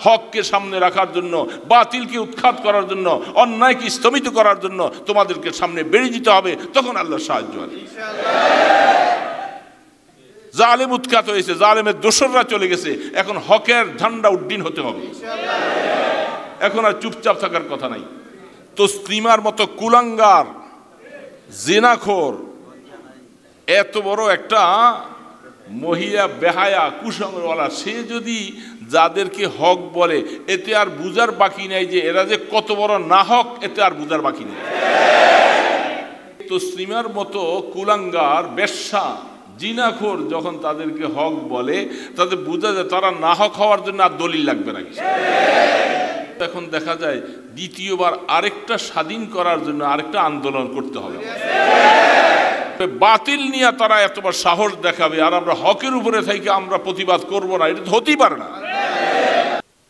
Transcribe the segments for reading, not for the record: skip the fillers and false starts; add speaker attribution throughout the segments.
Speaker 1: হককে সামনে রাখার জন্য, বাতিলকে উৎখাত করার জন্য, অন্যায়কে স্তমিত করার জন্য তোমাদেরকে সামনে বেরিয়ে যেতে হবে। তখন আল্লাহর সাহায্য হবে। জালেম উৎখাত হয়েছে, জালেমের দোসররা চলে গেছে, এখন হকের ঝান্ডা উড্ডীন হতে হবে। এখন আর চুপচাপ থাকার কথা নাই। তো তসলিমার মতো কুলাঙ্গার, জিনাখোর, এত বড় একটা মহিলা বেহায়া কুসংস্কারওয়ালা, সে যদি যাদেরকে হক বলে, এতে আর বুঝার বাকি নাই যে এরা যে কত বড় না হক, এতে আর বুঝার বাকি নেই। তসলিমার মতো কুলাঙ্গার, বেশ্যা, জিনাখোর যখন তাদেরকে হক বলে, তাদের বোঝা যায় তারা না হক হওয়ার জন্য আর দলিল লাগবে না। এখন দেখা যায় দ্বিতীয়বার আরেকটা স্বাধীন করার জন্য আরেকটা আন্দোলন করতে হবে। বাতিল নিয়ে তারা এতবার সাহস দেখাবে, আর আমরা হকের উপরে থেকে আমরা প্রতিবাদ করব না, এটা হতেই পারে না।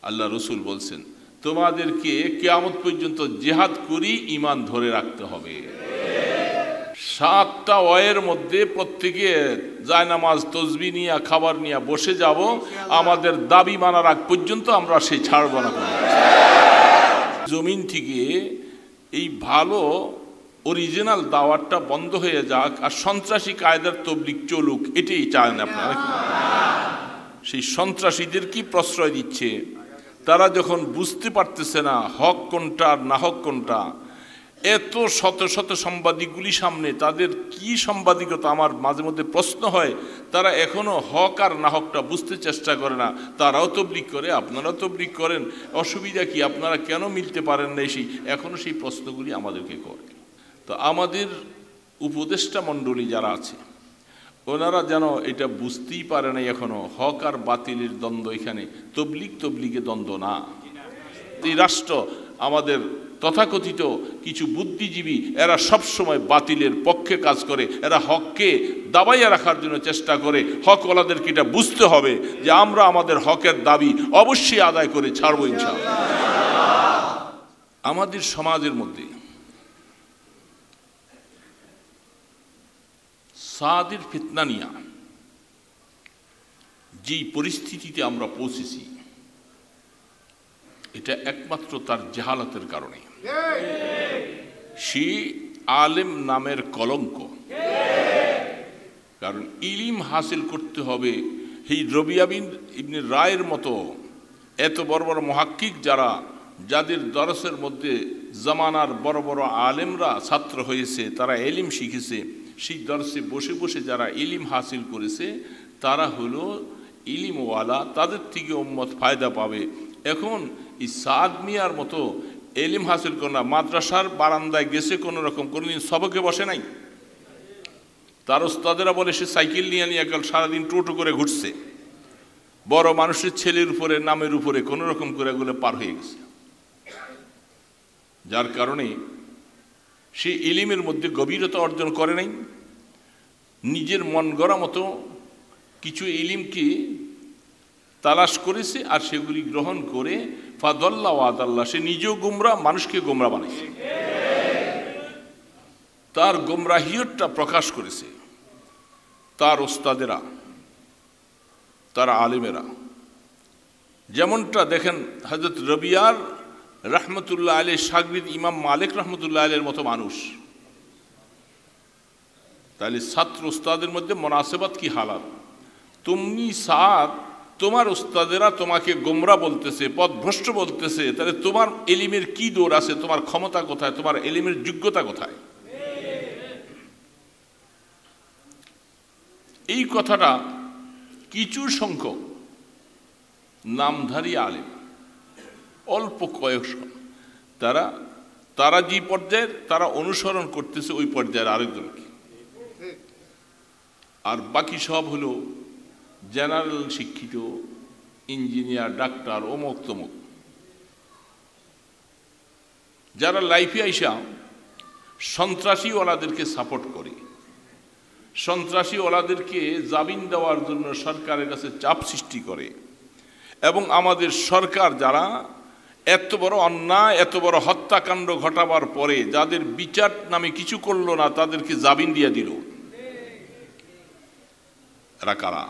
Speaker 1: আল্লাহ রসুল বলছেন, তোমাদেরকে কিয়ামত পর্যন্ত জিহাদ করি ঈমান ধরে রাখতে হবে। 7টা ওয়ের মধ্যে প্রত্যেকে জায়নামাজ, তসবিহ নিয়ে, খাবার নিয়ে বসে যাব, আমাদের দাবি মানার আগ পর্যন্ত আমরা সেই ছাড়ব না। জমিন থেকে এই ভালো অরিজিনাল দাওয়াতটা বন্ধ হয়ে যাক, আর সন্ত্রাসী কায়দার তবলিগ চলুক, এটাই চান আপনারা। সেই সন্ত্রাসীদের কি প্রশ্রয় দিচ্ছে? তারা যখন বুঝতে পারতেছে না হক কোনটা আর না হক কোনটা, এত শত শত সাংবাদিকগুলি সামনে, তাদের কি সাংবাদিকতা আমার মাঝে মধ্যে প্রশ্ন হয়। তারা এখনো হক আর না হকটা বুঝতে চেষ্টা করে না। তারাও তবলিগ করে, আপনারাও তবলিগ করেন, অসুবিধা কি? আপনারা কেন মিলতে পারেন না? এখনো সেই প্রশ্নগুলি আমাদেরকে করে। তো আমাদের উপদেষ্টা মণ্ডলী যারা আছে, ওনারা যেন এটা বুঝতেই পারে না এখনো হক আর বাতিলের দ্বন্দ্ব, এখানে তবলিগে দ্বন্দ্ব না। এই রাষ্ট্র, আমাদের তথাকথিত কিছু বুদ্ধিজীবী, এরা সবসময় বাতিলের পক্ষে কাজ করে, এরা হককে দাবাইয়া রাখার জন্য চেষ্টা করে। হকওয়ালাদেরকে এটা বুঝতে হবে যে আমরা আমাদের হকের দাবি অবশ্যই আদায় করে ছাড়বো ইনশাআল্লাহ। আমাদের সমাজের মধ্যে সাদের ফিতনা নিয়া যেই পরিস্থিতিতে আমরা পৌঁছেছি, এটা একমাত্র তার জাহালাতের কারণে। সে আলেম নামের কলঙ্ক। কারণ ইলিম হাসিল করতে হবে। এই রবিয়া বিন ইবনে রায়ের মতো এত বড় বড় মুহাক্কিক যারা, যাদের দরসের মধ্যে জামানার বড় বড় আলেমরা ছাত্র হয়েছে, তারা ইলিম শিখেছে, সেই দরসে বসে বসে যারা ইলিম হাসিল করেছে, তারা হলো ইলিমওয়ালা, তাদের থেকে উম্মত ফায়দা পাবে। এখন এই সাদ মিয়ার মতো এলিম হাসিল করে না, মাদ্রাসার বারান্দায় গেছে, কোনো রকম কোনোদিন সবকে বসে নাই। তার ওস্তাদেরা বলে সে সাইকেল নিয়ে গেল, সারাদিন টোটো করে ঘুরছে, বড় মানুষের ছেলের উপরে, নামের উপরে কোনো রকম করে এগুলো পার হয়ে গেছে। যার কারণে সে ইলিমের মধ্যে গভীরতা অর্জন করে নাই, নিজের মন গড়া মতো কিছু ইলিমকে তালাশ করেছে, আর সেগুলি গ্রহণ করে ফাদাল্লাহ ওয়াদাল্লাহ, সে নিজেও গোমরা, মানুষকে গোমরা বানাইছে। তার গোমরাহিয়তটা প্রকাশ করেছে তার ওস্তাদেরা, তার আলেমেরা। যেমনটা দেখেন হযরত রবিয়ার রহমতুল্লাহ আলাইহি শাগরিদ ইমাম মালিক রহমতুল্লাহ আলাইহির মতো মানুষ, তাহলে ছাত্র ওস্তাদের মধ্যে মুনাসেবাত কি হালাত? তুমি সাদ, তোমার ওস্তাদেরা তোমাকে গোমরা বলতেছে, পথভ্রষ্ট বলতেছে, তাহলে তোমার এলিমের কি দৌড় আছে? তোমার ক্ষমতা কোথায়? তোমার এলিমের যোগ্যতা কোথায়? এই কথাটা কিছু সংখ্যক নামধারী আলেম, অল্প কয়েকজন, তারা যে পর্যায়ের, তারা অনুসরণ করতেছে ওই পর্যায়ের আরেকজনকে, আর বাকি সব হলো জেনারেল শিক্ষিত, ইঞ্জিনিয়ার, ডাক্তার, অমুক তমুক, যারা লাইফে আইসা সন্ত্রাসীওয়ালাদেরকে সাপোর্ট করে, সন্ত্রাসীওয়ালাদেরকে জামিন দেওয়ার জন্য সরকারের কাছে চাপ সৃষ্টি করে। এবং আমাদের সরকার যারা এত বড় অন্যায়, এত বড় হত্যাকাণ্ড ঘটাবার পরে যাদের বিচার নামে কিছু করলো না, তাদেরকে জামিন দিয়ে দিল। এরা কারা?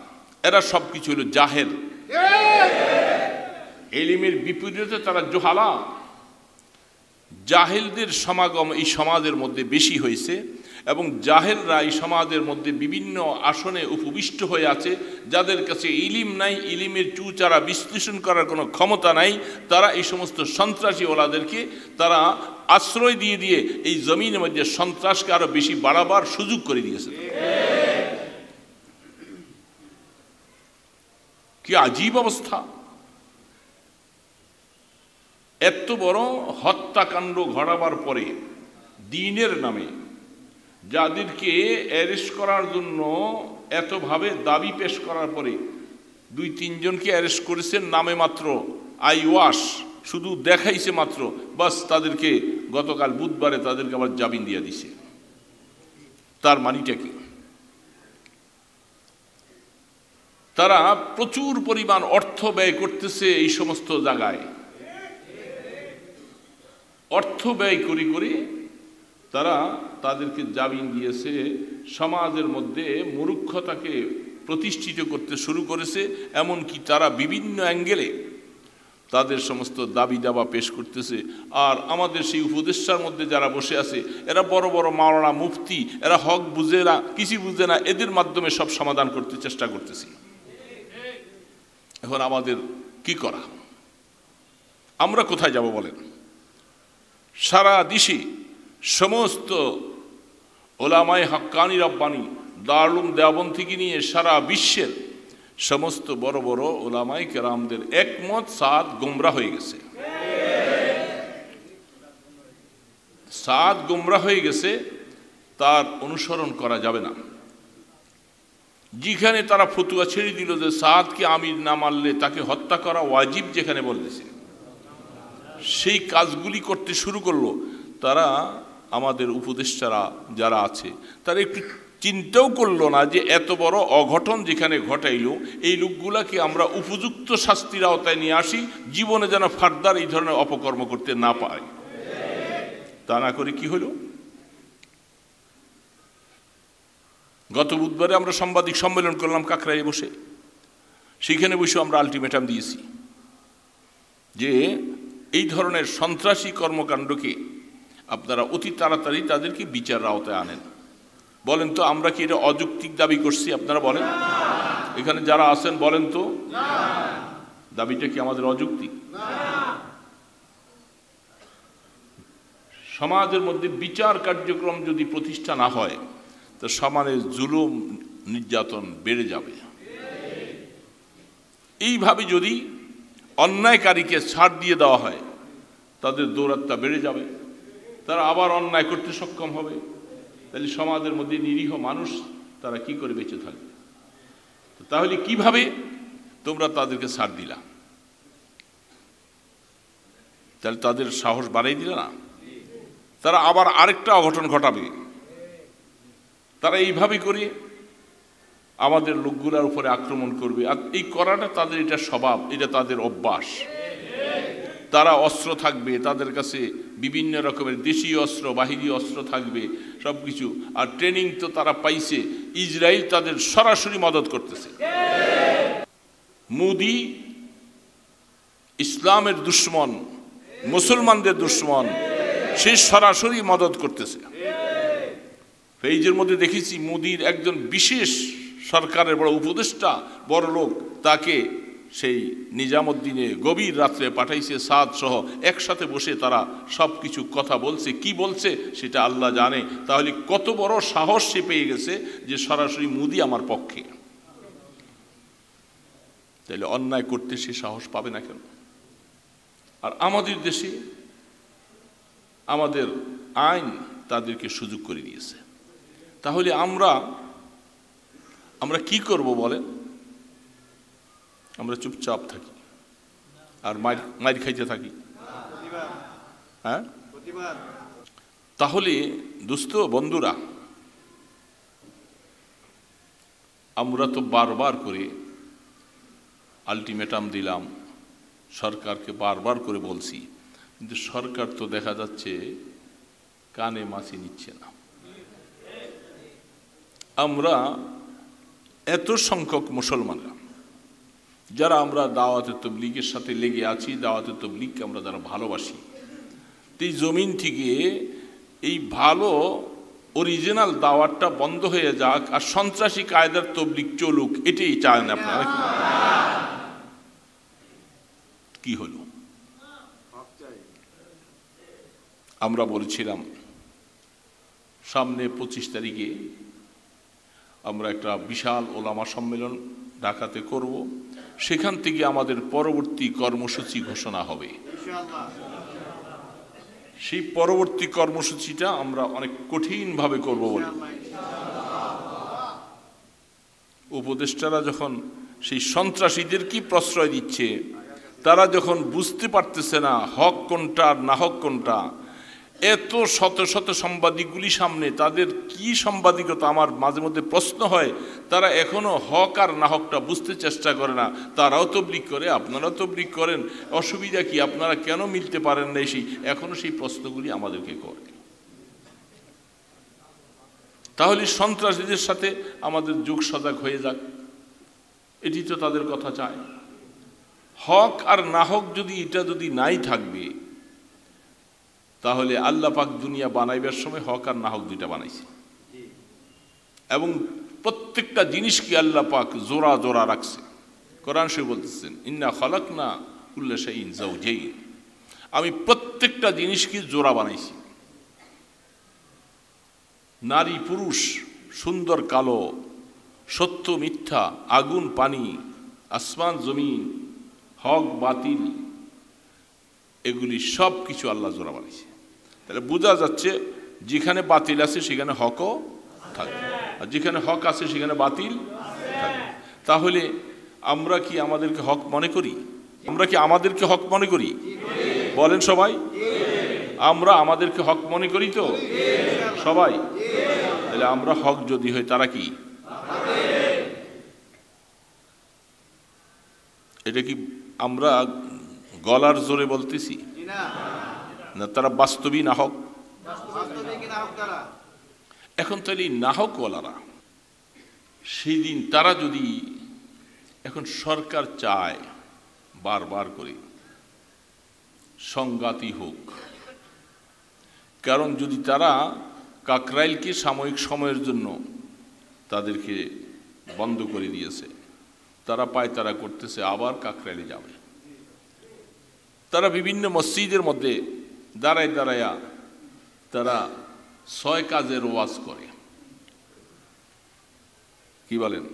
Speaker 1: এরা সব কিছু হলো জাহেল। ইলমের বিপরীতে তারা জোহালা, জাহেলদের সমাগম এই সমাজের মধ্যে বেশি হয়েছে এবং জাহেলরা এই সমাজের মধ্যে বিভিন্ন আসনে উপবিষ্ট হয়ে আছে। যাদের কাছে ইলিম নাই, ইলিমের চুচারা বিশ্লেষণ করার কোনো ক্ষমতা নাই, তারা এই সমস্ত সন্ত্রাসী ওলাদেরকে তারা আশ্রয় দিয়ে দিয়ে এই জমিনের মধ্যে সন্ত্রাসকে আরো বেশি বাড়াবার সুযোগ করে দিয়েছে। কি আজীব অবস্থা! এত বড় হত্যাকাণ্ড ঘটাবার পরে দ্বীনের নামে যাদেরকে অ্যারেস্ট করার জন্য এতভাবে দাবি পেশ করার পরে 2-3 জনকে অ্যারেস্ট করেছেন নামে মাত্র, আইওয়াস শুধু দেখাইছে মাত্র, বাস তাদেরকে গতকাল বুধবারে তাদেরকে আবার জামিন দিয়ে দিছে। তার মানিটা কি? তারা প্রচুর পরিমাণ অর্থ ব্যয় করতেছে এই সমস্ত জায়গায়। অর্থ ব্যয় করে করে তারা তাদেরকে জামিন দিয়েছে, সমাজের মধ্যে মূর্খতাকে প্রতিষ্ঠিত করতে শুরু করেছে। এমনকি তারা বিভিন্ন অ্যাঙ্গেলে তাদের সমস্ত দাবি দাবা পেশ করতেছে। আর আমাদের সেই উপদেষ্টার মধ্যে যারা বসে আছে, এরা বড় বড় মাওলানা মুফতি, এরা হক বুঝে না, কিছু বুঝে না, এদের মাধ্যমে সব সমাধান করতে চেষ্টা করতেছি। এখন আমাদের কি করা? আমরা কোথায় যাব বলেন? সারা দেশে সমস্ত ওলামায়ে হাক্কানি রব্বানি দারুল দেওবন্দ থেকে নিয়ে সারা বিশ্বের সমস্ত বড় বড় ওলামায়ে কেরামদের একমত, সাদ গোমরা হয়ে গেছে। সাদ গোমরা হয়ে গেছে, তার অনুসরণ করা যাবে না। যেখানে তারা ফতুয়া ছেড়ে দিল যে সাদকে আমির না মানলে তাকে হত্যা করা ওয়াজিব, যেখানে বলতেছে, সেই কাজগুলি করতে শুরু করলো। তারা আমাদের উপদেষ্টারা যারা আছে তারা একটু চিন্তাও করলো না যে এত বড় অঘটন যেখানে ঘটাইল, এই লোকগুলাকে আমরা উপযুক্ত শাস্তির আওতায় নিয়ে আসি, জীবনে যেন ফার্দার এই ধরনের অপকর্ম করতে না পারে। তা না করে কি হলো? গত বুধবারে আমরা সাংবাদিক সম্মেলন করলাম কাকরাইয়ে বসে। সেখানে বসে আমরা আলটিমেটাম দিয়েছি যে এই ধরনের সন্ত্রাসী কর্মকাণ্ডকে আপনারা অতি তাড়াতাড়ি তাদেরকে বিচারের আওতায় আনেন। বলেন তো, আমরা কি এটা অযৌক্তিক দাবি করছি? আপনারা বলেন, এখানে যারা আছেন বলেন তো, দাবিটা কি আমাদের অযৌক্তিক? সমাজের মধ্যে বিচার কার্যক্রম যদি প্রতিষ্ঠা না হয় তো সমাজের জুলুম নির্যাতন বেড়ে যাবে। এইভাবে যদি অন্যায়কারীকে ছাড় দিয়ে দেওয়া হয়, তাদের দৌরাত্ম্য বেড়ে যাবে, তারা আবার অন্যায় করতে সক্ষম হবে। তাহলে সমাজের মধ্যে নিরীহ মানুষ তারা কি করে বেঁচে থাকবে? তাহলে কিভাবে তোমরা তাদেরকে ছাড় দিলা? তাহলে তাদের সাহস বাড়াই দিলে না, তারা আবার আরেকটা অঘটন ঘটাবে। তারা এইভাবে করে আমাদের লোকগুলার উপরে আক্রমণ করবে। আর এই করাটা তাদের এটা স্বভাব, এটা তাদের অভ্যাস। তারা অস্ত্র থাকবে তাদের কাছে, বিভিন্ন রকমের দেশীয় অস্ত্র, বাহিনী অস্ত্র থাকবে, সব কিছু। আর ট্রেনিং তো তারা পাইছে, ইসরায়েল তাদের সরাসরি মদত করতেছে। মোদি ইসলামের দুশ্মন, মুসলমানদের দুশ্মন, সে সরাসরি মদত করতেছে। পেজের মধ্যে দেখেছি মোদির একজন বিশেষ সরকারের বড় উপদেষ্টা, বড় লোক, তাকে সেই নিজামুদ্দিনে গভীর রাত্রে পাঠাইছে সাদ সহ, একসাথে বসে তারা সব কিছু কথা বলছে। কি বলছে সেটা আল্লাহ জানে। তাহলে কত বড় সাহস সে পেয়ে গেছে যে সরাসরি মোদি আমার পক্ষে। তাহলে অন্যায় করতে সে সাহস পাবে না কেন? আর আমাদের দেশে আমাদের আইন তাদেরকে সুযোগ করে দিয়েছে। তাহলে আমরা কি করব বলেন? আমরা চুপচাপ থাকি আর মাইর খাইতে থাকি? হ্যাঁ, তাহলে দোস্ত বন্ধুরা, আমরা তো বারবার করে আলটিমেটাম দিলাম, সরকারকে বারবার করে বলছি, কিন্তু সরকার তো দেখা যাচ্ছে কানে মাছি নিচ্ছে না। আমরা এত সংখ্যক মুসলমানরা যারা আমরা দাওয়াতে তাবলীগের সাথে লেগে আছি, দাওয়াতে তাবলীগকে আমরা যারা ভালোবাসি, এই জমিন থেকে এই ভালো অরিজিনাল দাওয়াতটা বন্ধ হয়ে যাক আর সন্ত্রাসী কায়দার তাবলীগ চলুক, এটাই চান আপনারা। কি হলো? আমরা বলছিলাম সামনে 25 তারিখে আমরা একটা বিশাল ওলামা সম্মেলন ঢাকাতে করব, সেখান থেকে আমাদের পরবর্তী কর্মসূচি ঘোষণা হবে। সেই পরবর্তী কর্মসূচিটা আমরা অনেক কঠিনভাবে করব বলে উপদেষ্টারা যখন সেই সন্ত্রাসীদের কি প্রশ্রয় দিচ্ছে, তারা যখন বুঝতে পারতেছে না হক কোনটা আর না হক কোনটা, এত শত শত সাংবাদিকগুলি সামনে তাদের কি সাংবাদিকতা, আমার মাঝে মধ্যে প্রশ্ন হয়, তারা এখনো হক আর না হকটা বুঝতে চেষ্টা করে না। তারাও তাবলীগ করে, আপনারাও তাবলীগ করেন, অসুবিধা কি? আপনারা কেন মিলতে পারেন না? এখনো সেই প্রশ্নগুলি আমাদেরকে করে। তাহলে সন্ত্রাসীদের সাথে আমাদের যুগ সজাগ হয়ে যাক, এটি তো তাদের কথা চায়। হক আর না হক এটা যদি নাই থাকবে, তাহলে আল্লাহ পাক দুনিয়া বানাইবার সময় হক আর না হক দুইটা বানাইছে, এবং প্রত্যেকটা জিনিসকে আল্লাহ পাক জোড়া জোড়া রাখছে। কোরআন শরীফ বলতেছেন, ইন্না খালাকনা কুল্লা শাইইন যাওজাইন, আমি প্রত্যেকটা জিনিসকে জোড়া বানাইছি। নারী পুরুষ, সুন্দর কালো, সত্য মিথ্যা, আগুন পানি, আসমান জমিন, হক বাতিল, এগুলি সব কিছু আল্লাহ জোড়া বানাইছে। তাহলে বোঝা যাচ্ছে যেখানে বাতিল আছে সেখানে হকও থাকবে, আর যেখানে হক আছে সেখানে বাতিল থাকবে। তাহলে আমরা কি আমাদেরকে হক মনে করি? আমরা কি আমাদেরকে হক মনে করি? বলেন সবাই, আমরা আমাদেরকে হক মনে করি তো সবাই? তাহলে আমরা হক যদি হই, তারা কি? এটা কি আমরা গলার জোরে বলতেছি না, তারা বাস্তবিক নাহক? এখন তাহলে নাহক ওয়ালারা সেই দিন তারা যদি, এখন সরকার চায় বারবার করে সংঘাতই হোক, কারণ যদি তারা কাকরাইলকে সাময়িক সময়ের জন্য তাদেরকে বন্ধ করে দিয়েছে, তারা পায়তারা করতেছে আবার কাকরাইলে যাবে। তারা বিভিন্ন মসজিদের মধ্যে দাঁড়ায় দাঁড়ায়া তারা 6 কাজের ওয়াজ করে। কি বলেন?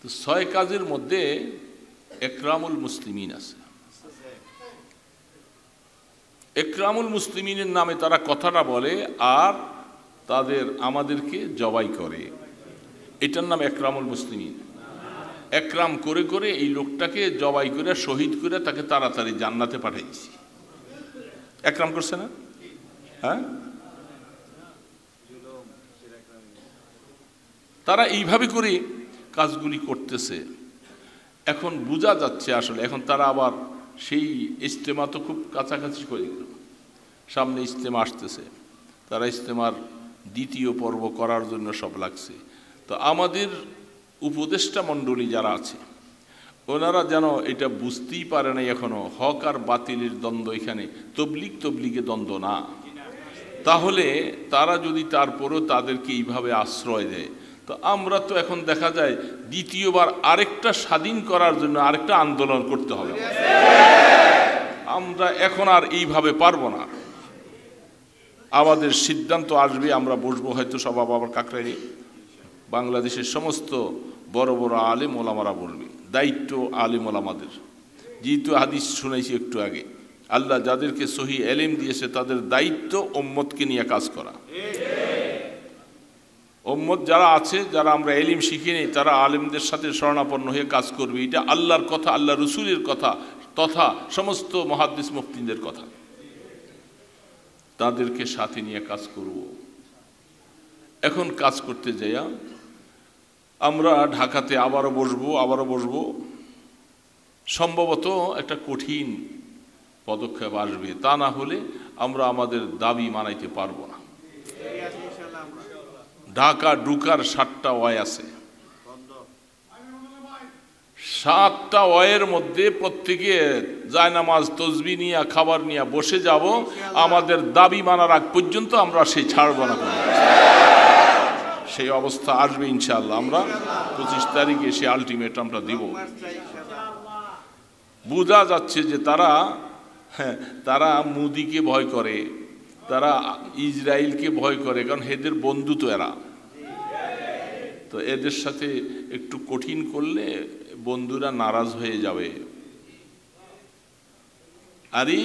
Speaker 1: তো 6 কাজের মধ্যে একরামুল মুসলিমিন আছে। একরামুল মুসলিমিনের নামে তারা কথাটা বলে আর আমাদেরকে জবাই করে, এটার নাম একরামুল মুসলিমিন। একরাম করে করে এই লোকটাকে জবাই করে শহীদ করে তাকে তাড়াতাড়ি জান্নাতে পাঠাইছি। একরাম করছে না? হ্যাঁ, তারা এইভাবে করে কাজগুলি করতেছে। এখন বোঝা যাচ্ছে আসলে এখন তারা আবার সেই ইজতেমা তো খুব কাছাকাছি করে গেল, সামনে ইজতেমা আসতেছে, তারা ইজতেমার 2য় পর্ব করার জন্য সব লাগছে। তো আমাদের উপদেষ্টা মণ্ডলী যারা আছে ওনারা যেন এটা বুঝতেই পারে না এখনো হক আর বাতিলের দ্বন্দ্ব, এখানে তবলিগে দ্বন্দ্ব না। তাহলে তারা যদি তারপরও তাদেরকে এইভাবে আশ্রয় দেয়, তো আমরা তো এখন দেখা যায় দ্বিতীয়বার আরেকটা স্বাধীন করার জন্য আরেকটা আন্দোলন করতে হবে। আমরা এখন আর এইভাবে পারবো না। আমাদের সিদ্ধান্ত আসবে, আমরা বসবো হয়তো সব আবার কাকরাইলে, বাংলাদেশের সমস্ত বড় বড় আলেম ওলামারা বলবে, দায়িত্ব আলেম ওলামাদের। যেহেতু হাদিস শুনাইছি একটু আগে, আল্লাহ যাদেরকে সহি এলেম দিয়েছে তাদের দায়িত্ব উম্মতকে নিয়ে কাজ করা। উম্মত যারা আছে, যারা আমরা এলিম শিখি নেই, তারা আলেমদের সাথে শরণাপন্ন হয়ে কাজ করবে। এটা আল্লাহর কথা, আল্লাহ রসুলের কথা, তথা সমস্ত মুহাদ্দিস মুফতিদের কথা। তাদেরকে সাথে নিয়ে কাজ করব। এখন কাজ করতে যাইয়া আমরা ঢাকাতে আবারও বসবো। সম্ভবত একটা কঠিন পদক্ষেপ আসবে, তা না হলে আমরা আমাদের দাবি মানাইতে পারবো না। ঢাকা ঢুকার 7টা ওয়াই আছে, 7টা ওয়ের মধ্যে প্রত্যেকে জায়নামাজ তসবিহ নিয়ে খাবার নিয়ে বসে যাব, আমাদের দাবি মানার আগ পর্যন্ত আমরা সেই ছাড়ব না। সেই অবস্থা আসবে ইনশাআল্লাহ। আমরা 25 তারিখে সেই আলটিমেট আমরা দিব। বোঝা যাচ্ছে যে তারা মোদিকে ভয় করে, তারা ইসরায়েলকে ভয় করে, কারণ এদের বন্ধু তো এরা। তো এদের সাথে একটু কঠিন করলে বন্ধুরা নারাজ হয়ে যাবে। আরে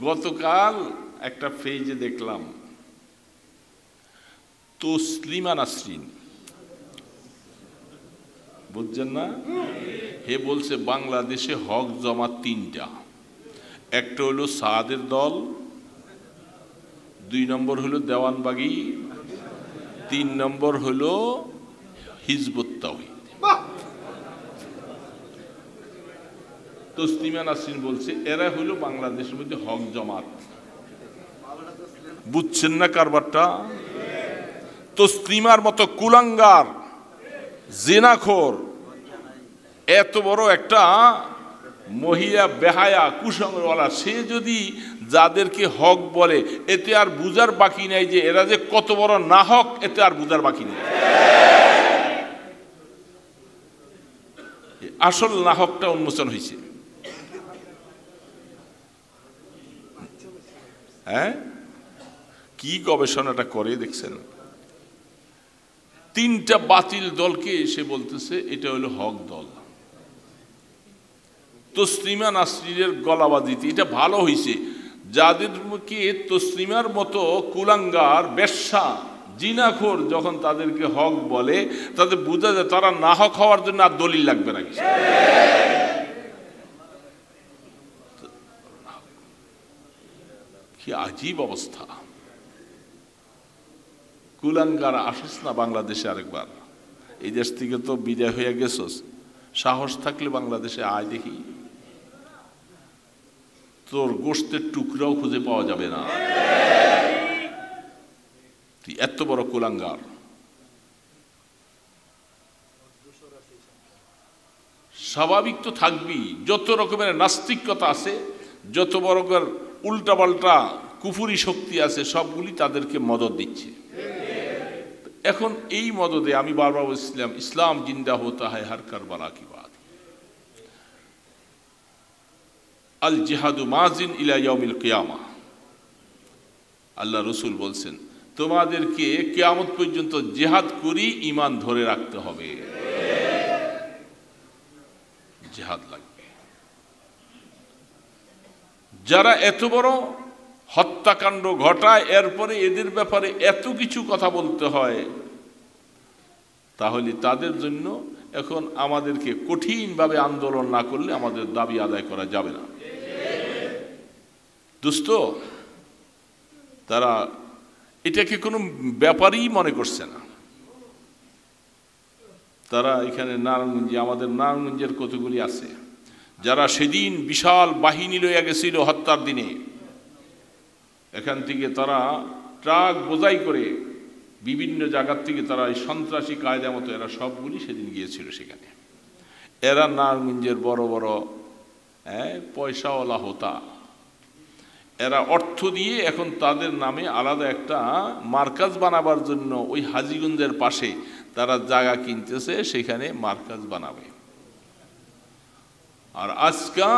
Speaker 1: গতকাল একটা পেজে দেখলাম তসলিমা নাসরিন, বুঝছেন না? হে বলছে বাংলাদেশে হক জমা 3টা। একটা হলো সাদের দল, 2 নম্বর হলো দেওয়ানবাগি, 3 নম্বর হলো হিজবুত তাওহীদ। তসলিমা নাসরিন বলছে এরা হলো বাংলাদেশের মধ্যে হক জমাত। বুঝছেন না কারবারটা? তসলিমার মতো কুলাঙ্গার, জিনাখোর, এত বড় একটা মহিলা বেহায়া কুসংস্কারওয়ালা, সে যদি যাদেরকে হক বলে, এতে আর বুঝার বাকি নাই যে এরা যে কত বড় না হক, এতে আর বুঝার বাকি নেই। আসল না হকটা উন্মোচন হয়েছে। হ্যাঁ, কি গবেষণাটা করে দেখছেন? 3টা বাতিল দলকে এসে বলতেছে এটা হলো হক দল। তসলিমা নাসরিনের গলাবাজিতে এটা ভালো হয়েছে। যাদেরকে তসলিমার মতো কুলাঙ্গার, বেশ্যা, জিনাখোর যখন তাদেরকে হক বলে, তাদের বোঝা যায় তারা না হক হওয়ার জন্য আর দলিল লাগবে না। কি আজীব অবস্থা! কুলাঙ্গার আসিস না বাংলাদেশে আরেকবার। এই দেশ থেকে তো বিদায় হয়ে গেছস, সাহস থাকলে বাংলাদেশে আয় দেখি, তোর গোশতের টুকরাও খুঁজে পাওয়া যাবে না। তুই এত বড় কুলাঙ্গার। স্বাভাবিক তো থাকবি, যত রকমের নাস্তিকতা আছে, যত বড় উল্টাপাল্টা কুফুরি শক্তি আছে, সবগুলি তাদেরকে মদত দিচ্ছে। এখন এই মদদে আমি বারবার বলছিলাম, ইসলাম জিন্দা হতা হয় হর কারবালা কি বাত। আল জিহাদু মাজিন ইলা ইয়াউমিল কিয়ামা। আল্লাহ রসুল বলছেন তোমাদেরকে কিয়ামত পর্যন্ত জিহাদ করি ঈমান ধরে রাখতে হবে। জিহাদ লাগবে। যারা এত বড় হত্যাকাণ্ড ঘটায়, এরপরে এদের ব্যাপারে এত কিছু কথা বলতে হয়, তাহলে তাদের জন্য এখন আমাদেরকে কঠিনভাবে আন্দোলন না করলে আমাদের দাবি আদায় করা যাবে না। দোস্ত, তারা এটাকে কোনো ব্যাপারই মনে করছে না। তারা এখানে নারায়ণগঞ্জে, আমাদের নারায়ণগঞ্জের কতগুলি আছে যারা সেদিন বিশাল বাহিনী লইয়া গেছিল হত্যার দিনে। এখান থেকে তারা ট্রাক বোঝাই করে বিভিন্ন জায়গার থেকে তারা এই সন্ত্রাসী কায়দা মতো এরা সবগুলি সেদিন গিয়েছিল সেখানে। এরা নারায়ণগঞ্জের বড় বড় পয়সাওয়ালা হোতা, এরা অর্থ দিয়ে এখন তাদের নামে আলাদা একটা মার্কাজ বানাবার জন্য ওই হাজীগঞ্জের পাশে তারা জায়গা কিনতেছে, সেখানে মার্কাজ বানাবে। আর আজকা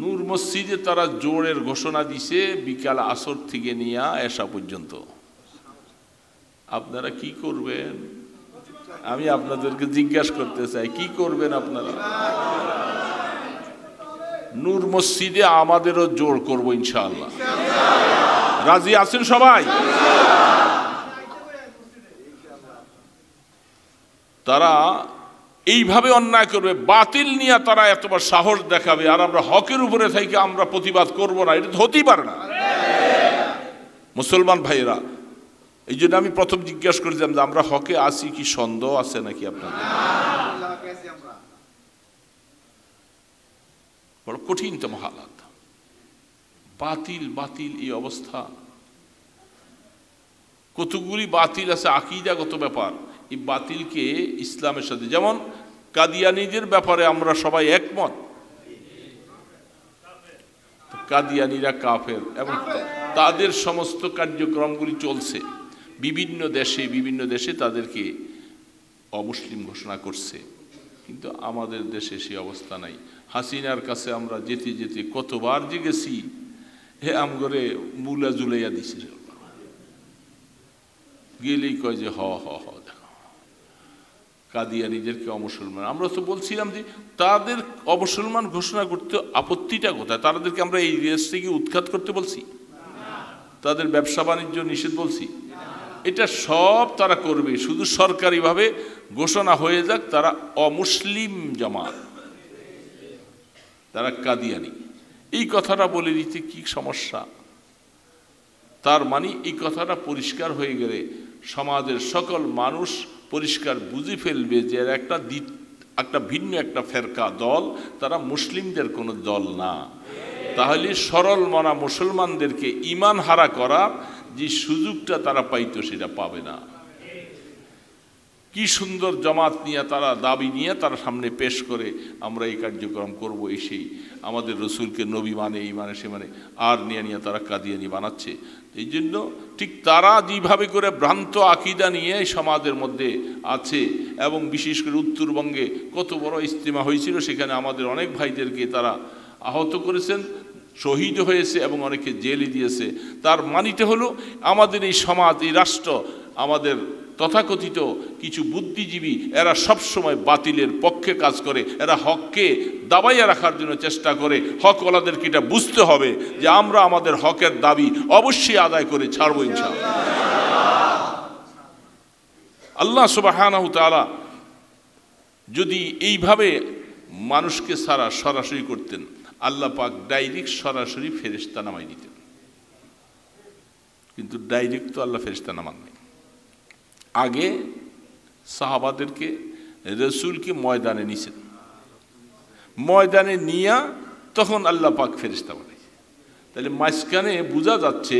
Speaker 1: নূর মসজিদে তারা জোরের ঘোষণা দিছে বিকাল আসর থেকে নিয়ে এসা পর্যন্ত। আপনারা কি করবেন? আমি আপনাদেরকে জিজ্ঞাসা করতে চাই, কি করবেন আপনারা? নূর মসজিদে আমাদেরও জোর করব ইনশাআল্লাহ। রাজি আছেন সবাই? তারা এইভাবে অন্যায় করবে, বাতিল নিয়ে তারা এতবার সাহস দেখাবে, আর আমরা হকের উপরে থেকে আমরা প্রতিবাদ করব না, এটা হতেই পারে না। মুসলমান ভাইয়েরা, এই জন্য আমি প্রথম জিজ্ঞাসা করেছিলাম যে আমরা হকে আছি কি সন্দেহ আছে নাকি আপনাদের? বড় কঠিনতম হালাত। বাতিল বাতিল এই অবস্থা। কতগুলি বাতিল আছে আকীদাগত ব্যাপার। এই বাতিলকে ইসলামের সাথে, যেমন কাদিয়ানীদের ব্যাপারে আমরা সবাই একমত, কাদিয়ানীরা কাফের এবং তাদের সমস্ত কার্যক্রমগুলি চলছে। বিভিন্ন দেশে তাদেরকে অমুসলিম ঘোষণা করছে, কিন্তু আমাদের দেশে সেই অবস্থা নাই। হাসিনার কাছে আমরা যেতে যেতে কতবার যে গেছি, হে আমগরে মুলা জুলাইয়া দিছে, গেলেই কয় যে হ হ হ দেখো কাদিয়ানীদেরকে অমুসলমান। আমরা তো বলছিলাম যে তাদের অমুসলমান ঘোষণা করতে আপত্তিটা কোথায়? তাদেরকে আমরা এই দেশ থেকে উৎখাত করতে বলছি? তাদের ব্যবসা বাণিজ্য নিষেধ বলছি? এটা সব তারা করবে, শুধু সরকারিভাবে ঘোষণা হয়ে যাক তারা অমুসলিম জামাত, তারা কাদিয়ানী। এই কথাটা বলে দিতে কি সমস্যা? তার মানে এই কথাটা পরিষ্কার হয়ে গেলে সমাজের সকল মানুষ পরিষ্কার বুঝে ফেলবে যে একটা ভিন্ন একটা ফেরকা দল, তারা মুসলিমদের কোনো দল না। তাহলে সরল মনা মুসলমানদেরকে ঈমান হারা করার যে সুযোগটা তারা পাইতো সেটা পাবে না। কি সুন্দর জামাত নিয়ে তারা দাবি নিয়ে তারা সামনে পেশ করে আমরা এই কার্যক্রম করব, সেই আমাদের রসুলকে নবী মানে, এই মানে সে মানে, আর নিয়ে তারা কাদিয়ানি বানাচ্ছে। এই জন্য ঠিক তারা যেভাবে করে ভ্রান্ত আকীদা নিয়ে সমাজের মধ্যে আছে, এবং বিশেষ করে উত্তরবঙ্গে কত বড় ইজতিমা হয়েছিল, সেখানে আমাদের অনেক ভাইদেরকে তারা আহত করেছেন, শহীদ হয়েছে এবং অনেকে জেলে দিয়েছে। তার মানিতে হলো আমাদের এই সমাজ, এই রাষ্ট্র, আমাদের তথাকথিত কিছু বুদ্ধিজীবী এরা সবসময় বাতিলের পক্ষে কাজ করে, এরা হককে দাবাইয়া রাখার জন্য চেষ্টা করে। হকওয়ালাদেরকে এটা বুঝতে হবে যে আমরা আমাদের হকের দাবি অবশ্যই আদায় করে ছাড়বো ইনশাআল্লাহ। আল্লাহ সুবহানাহু তাআলা যদি এইভাবে মানুষকে সরাসরি করতেন, আল্লাহ পাক ডাইরেক্ট সরাসরি ফেরেশতা নামাই দিতেন, কিন্তু ডাইরেক্ট তো আল্লাহ ফেরেশতা নামান নাই। আগে সাহাবাদেরকে রসুলকে ময়দানে নিছেন, ময়দানে নিয়া তখন আল্লাহ পাক ফেরেশতা বানাইছে। তাহলে মাঝখানে বোঝা যাচ্ছে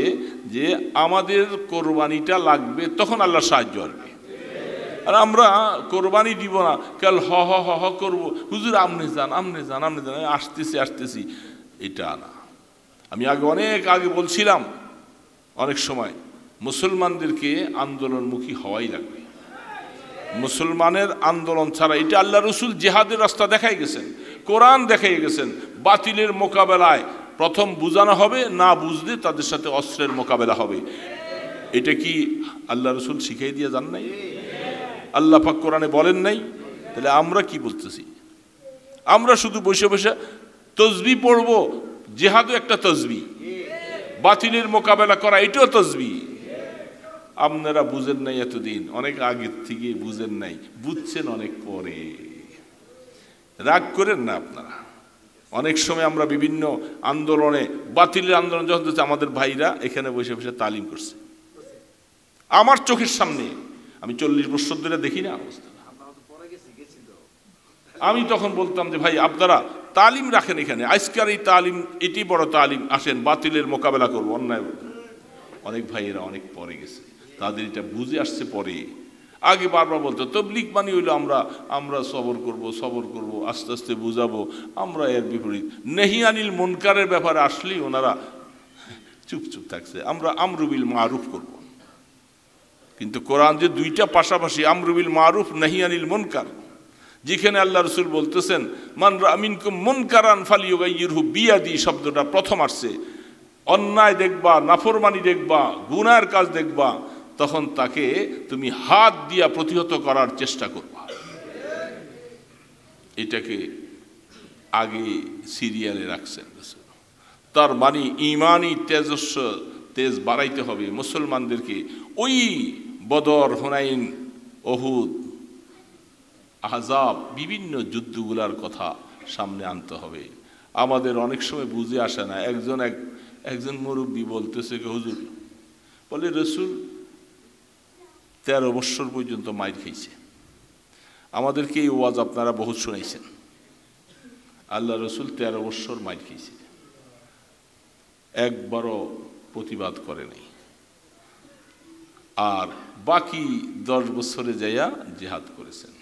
Speaker 1: যে আমাদের কোরবানিটা লাগবে, তখন আল্লাহ সাহায্য আসবে। আর আমরা কোরবানি দিব না, কাল হ হ হ হ করবো, হুজুর আমনে যান আমনে যান আমনে যান, আসতেছি, এটা না। আমি অনেক আগে বলছিলাম, অনেক সময় মুসলমানদেরকে আন্দোলনমুখী হওয়াই লাগবে। মুসলমানের আন্দোলন ছাড়া, এটা আল্লাহ রসুল জেহাদের রাস্তা দেখাই গেছেন, কোরআন দেখাই গেছেন। বাতিলের মোকাবেলায় প্রথম বুঝানো হবে, না বুঝলে তাদের সাথে অস্ত্রের মোকাবেলা হবে। এটা কি আল্লাহ রসুল শিখাই দিয়ে যান নাই? আল্লাহ পাক কোরআনে বলেন নাই? তাহলে আমরা কি বলতেছি? আমরা শুধু বসে বসে তসবিহ পড়বো, জেহাদও একটা তসবিহ, বাতিলের মোকাবেলা করা এটাও তসবিহ। আপনারা বুঝেন নাই এতদিন, অনেক আগের থেকে বুঝেন নাই, বুঝছেন অনেক পরে। রাগ করেন না আপনারা। অনেক সময় আমরা বিভিন্ন আন্দোলনে, বাতিলের আন্দোলন যখন হচ্ছে, আমাদের ভাইরা এখানে বসে বসে তালিম করছে আমার চোখের সামনে। আমি 40 বছর ধরে দেখি না অবস্থা। আমি তখন বলতাম যে ভাই আপনারা তালিম রাখেন এখানে, আজকের এই তালিম এটি বড় তালিম, আসেন বাতিলের মোকাবেলা করবো, অন্যায়। অনেক ভাইয়েরা অনেক পরে গেছে, তাদের এটা বুঝে আসছে পরে। আগে বারবার বলতো তবলিগ মানে হইলো আমরা সবর করব, আস্তে আস্তে বুঝাবো। আমরা এর বিপরীত, নেহি আনিল মুনকারের ব্যাপারে আসলেই ওনারা চুপ থাকছে। আমরা আমরু বিল মারুফ করব, কিন্তু কোরআন যে দুইটা পাশাপাশি, আমরু বিল মারুফ নেহি আনিল মুনকার, যেখানে আল্লাহ রসুল বলতেছেন মান রা মিনকুম মুনকারান ফালিয়ুগাইয়িরহু বিয়াদি, শব্দটা প্রথম আসছে। অন্যায় দেখবা, নাফরমানি দেখবা, গুনার কাজ দেখবা, তখন তাকে তুমি হাত দিয়া প্রতিহত করার চেষ্টা করবা। এটাকে আগে সিরিয়ালে রাখছেন রসুল। তার মানে ইমানি তেজ বাড়াইতে হবে মুসলমানদেরকে। ওই বদর, হুনাইন, ওহুদ, আহজাব, বিভিন্ন যুদ্ধগুলার কথা সামনে আনতে হবে। আমাদের অনেক সময় বুঝে আসে না। একজন মুরব্বী বলতেছে, হুজুর বলে রসুল 13 বছর পর্যন্ত মাইর খাইছে। আমাদেরকে এই ওয়াজ আপনারা বহুত শুনাইছেন। আল্লাহ রসুল 13 বছর মাইর খাইছে, একবারও প্রতিবাদ করে নাই। আর বাকি 10 বছরে যাইয়া জিহাদ করেছেন।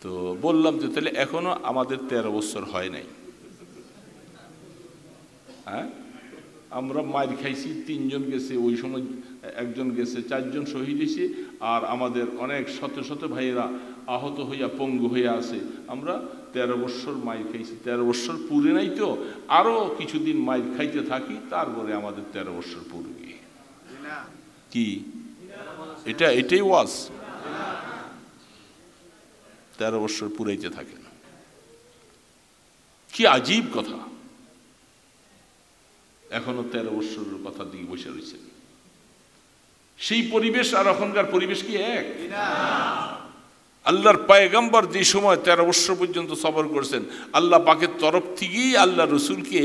Speaker 1: তো বললাম যে তাহলে এখনো আমাদের 13 বছর হয় নাই। হ্যাঁ, আমরা মায়ের খাইছি, 3 জন গেছে, ওই সময় একজন গেছে, 4 জন শহীদ হয়েছে, আর আমাদের অনেক শত শত ভাইয়েরা আহত হইয়া পঙ্গু হইয়া আছে। আমরা 13 বছর মায়ের খাইছি, 13 বছর পুরে নাই, তো আরো কিছুদিন মায়ের খাইতে থাকি, তারপরে আমাদের 13 বছর পুরবে। কি এটাই ওয়াজ? 13 বছর পুরাইতে থাকেন, কি আজীব কথা। এখনো 13 বছরের কথা দিয়ে বসে রয়েছে। সেই পরিবেশ আর এখনকার পরিবেশ কি এক? আল্লাহর পয়গম্বর যে সময় 13 বছর পর্যন্ত সবর করেছেন, আল্লাহ পাকের তরফ থেকেই আল্লাহ রসুলকে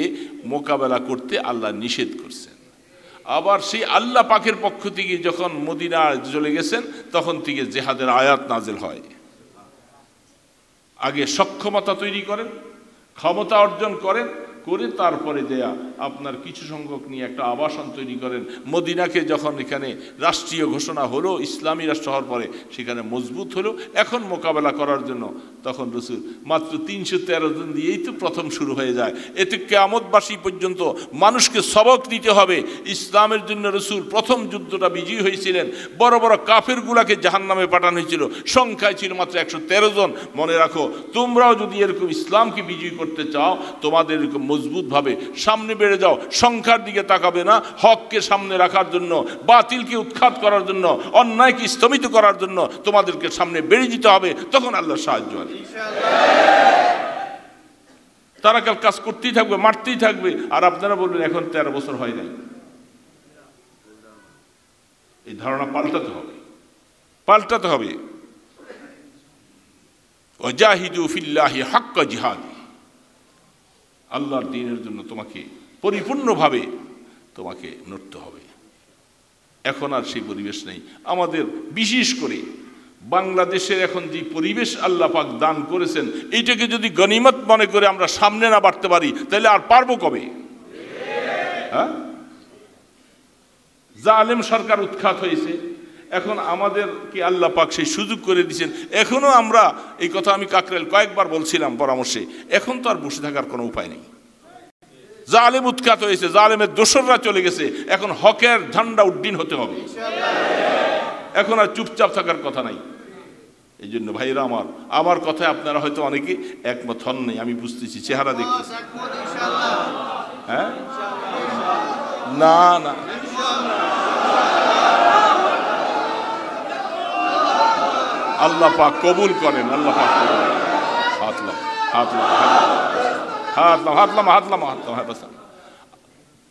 Speaker 1: মোকাবেলা করতে আল্লাহ নিষেধ করছেন। আবার সেই আল্লাহ পাকের পক্ষ থেকে যখন মদিনা চলে গেছেন, তখন থেকে জিহাদের আয়াত নাজিল হয়। আগে সক্ষমতা তৈরি করেন, ক্ষমতা অর্জন করেন, করে তারপরে দেয়া আপনার কিছু সংখ্যক নিয়ে একটা আবাসন তৈরি করেন। মদিনাকে যখন এখানে রাষ্ট্রীয় ঘোষণা হলো, ইসলামী রাষ্ট্র হওয়ার পরে সেখানে মজবুত হলো। এখন মোকাবেলা করার জন্য তখন রসুল মাত্র 313 জন দিয়েই তো প্রথম শুরু হয়ে যায়। এতে কিয়ামতবাসী পর্যন্ত মানুষকে সবক দিতে হবে। ইসলামের জন্য রসুল প্রথম যুদ্ধটা বিজয়ী হয়েছিলেন। বড় বড় কাফেরগুলাকে জাহান্নামে পাঠানো হয়েছিল, সংখ্যায় ছিল মাত্র 113 জন। মনে রাখো, তোমরাও যদি এরকম ইসলামকে বিজয়ী করতে চাও, তোমাদের এরকম মজবুতভাবে সামনে বেড়ে যাও। সংখ্যার দিকে তাকাবে না, হককে সামনে রাখার জন্য, বাতিলকে উৎখাত করার জন্য, অন্যায়কে স্তমিত করার জন্য তোমাদেরকে সামনে বেড়ে যেতে হবে। তখন আল্লাহ সাহায্য হবে। তারা কাল কাজ করতেই থাকবে, মারতেই থাকবে, আর আপনারা বলবেন এখন 13 বছর হয় নাই। এই ধারণা পাল্টাতে হবে, পাল্টাতে হবে। ওয়াজাহিদু ফিল্লাহি হাক্কা জিহাদি, আল্লাহর দ্বীনের জন্য তোমাকে পরিপূর্ণভাবে তোমাকে নড়তে হবে। এখন আর সেই পরিবেশ নেই আমাদের। বিশেষ করে বাংলাদেশের এখন যে পরিবেশ আল্লাহ পাক দান করেছেন, এইটাকে যদি গনিমত মনে করে আমরা সামনে না বাড়তে পারি, তাহলে আর পারবো কবে? হ্যাঁ, জালেম সরকার উৎখাত হয়েছে, এখন আমাদেরকে আল্লাহ পাক সেই সুযোগ করে দিয়েছেন। এখনো আমরা, এই কথা আমি কাকরাইল কয়েকবার বলছিলাম পরামর্শে, এখন তো আর বসে থাকার কোনো উপায় নেই। জালেম উৎখাত হয়েছে, জালেমের দোসররা চলে গেছে, এখন হকের ঝান্ডা উড্ডীন হতে হবে। এখন আর চুপচাপ থাকার কথা নাই। এই জন্য ভাইরা আমার কথায় আপনারা হয়তো অনেকে একমত হন নাই, আমি বুঝতেছি, চেহারা দেখতেছি। হ্যাঁ, না না, আল্লাহ পাক কবুল করেন, আল্লাহ পাক কবুল করেন।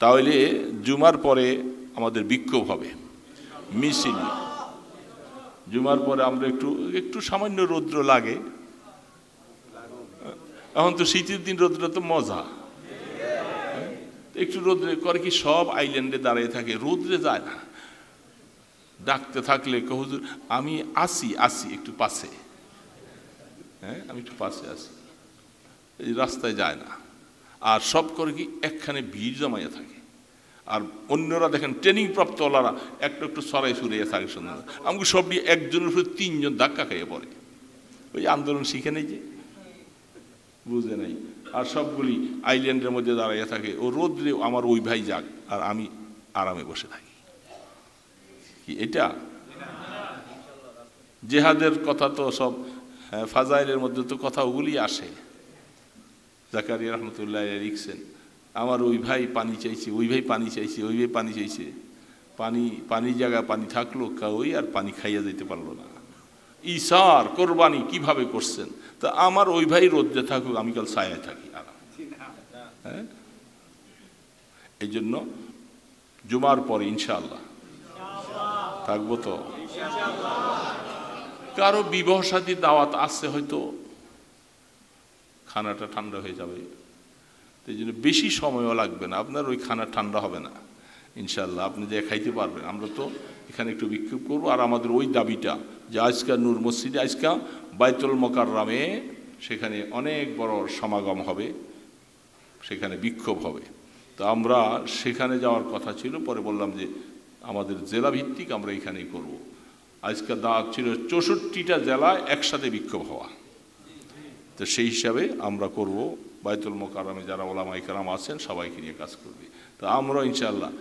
Speaker 1: তাহলে জুমার পরে আমাদের বিক্ষোভ হবে, মিছিল। জুমার পরে আমরা একটু সামান্য রৌদ্র লাগে, এখন তো শীতের দিন রৌদ্র তো মজা। একটু রৌদ্রে করে কি, সব আইল্যান্ডে দাঁড়িয়ে থাকে, রৌদ্রে যায় না। ডাকতে থাকলে হুজুর আমি আসি একটু পাশে, হ্যাঁ আমি একটু পাশে আসি, এই রাস্তায় যায় না। আর সব করে কি, একখানে ভিড় জমাইয়া থাকে। আর অন্যরা দেখেন ট্রেনিং প্রাপ্তওয়ালারা একটু সরাই সুরাইয়া থাকে সুন্দর। আমাকে সব দিয়ে একজনের উপরে 3 জন ধাক্কা খাইয়ে পড়ে। ওই আন্দোলন শিখে নেই, যে বুঝে নাই। আর সবগুলি আইল্যান্ডের মধ্যে দাঁড়াইয়া থাকে। ও রোদ্রে আমার ওই ভাই যাক, আর আমি আরামে বসে থাকি। কি এটা জেহাদের কথা? তো সব ফাজাইলের মধ্যে তো কথা ওগুলি আসে। জাকারিয়া রহমতুল্লাহ লিখছেন, আমার ওই ভাই পানি চাইছে, ওই ভাই পানি চাইছে, ওই ভাই পানি চাইছে। পানি জায়গা পানি থাকলো, ওই আর পানি খাইয়া যেতে পারলো না। ইসার কোরবানি কিভাবে করছেন? তা আমার ওই ভাই রোদ্রে থাকুক, আমি কাল ছায়ায় থাকি আরাম। হ্যাঁ, এই জন্য জুমার পরে ইনশাআল্লাহ থাকবো। তো কারো বিবাহ শাদী দাওয়াত আসছে, হয়তো খানাটা ঠান্ডা হয়ে যাবে, এই জন্য বেশি সময়ও লাগবে না আপনার, ওই খানা ঠান্ডা হবে না ইনশাআল্লাহ, আপনি যে খাইতে পারবেন। আমরা তো এখানে একটু বিক্ষোভ করবো। আর আমাদের ওই দাবিটা যে আজকা নূর মসজিদে, আজকা বাইতুল মোকাররমে, সেখানে অনেক বড় সমাগম হবে, সেখানে বিক্ষোভ হবে। তো আমরা সেখানে যাওয়ার কথা ছিল, পরে বললাম যে আমাদের জেলা ভিত্তিক আমরা এখানেই করব। আজকে দাওয়াত ছিল 64টা জেলায় একসাথে বিক্ষোভ হওয়া। তো সেই হিসাবে আমরা করব, বাইতুল মোকাররমে যারা ওলামায়ে কেরাম আছেন সবাইকে নিয়ে কাজ করবে। তো আমরা ইনশাআল্লাহ,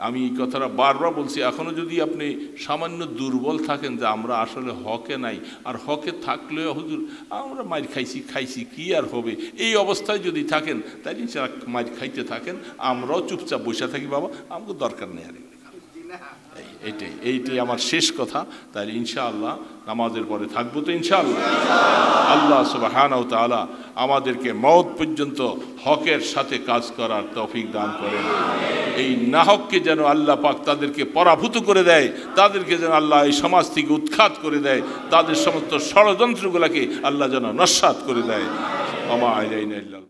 Speaker 1: আমি এই কথাটা বারবার বলছি, এখনও যদি আপনি সামান্য দুর্বল থাকেন যে আমরা আসলে হকে নাই, আর হকে থাকলেও হুজুর আমরা মাইর খাইছি কি আর হবে, এই অবস্থায় যদি থাকেন তাহলে ইনশাআল্লাহ মাইর খাইতে থাকেন, আমরাও চুপচাপ বসে থাকি, বাবা আমাকে দরকার নেই। আর এইটাই আমার শেষ কথা। তাহলে ইনশাআল্লাহ নামাজের পরে থাকবো তো ইনশাআল্লাহ। আল্লাহ সুবহানাহু ওয়া তাআলা আমাদেরকে মওত পর্যন্ত হকের সাথে কাজ করার তৌফিক দান করেন। এই নাহককে যেন আল্লাহ পাক তাদেরকে পরাভূত করে দেয়, তাদেরকে যেন আল্লাহ এই সমাজ থেকে উৎখাত করে দেয়, তাদের সমস্ত ষড়যন্ত্রগুলোকে আল্লাহ যেন নস্যাৎ করে দেয়। ওয়া মা আলাইনা ইল্লাল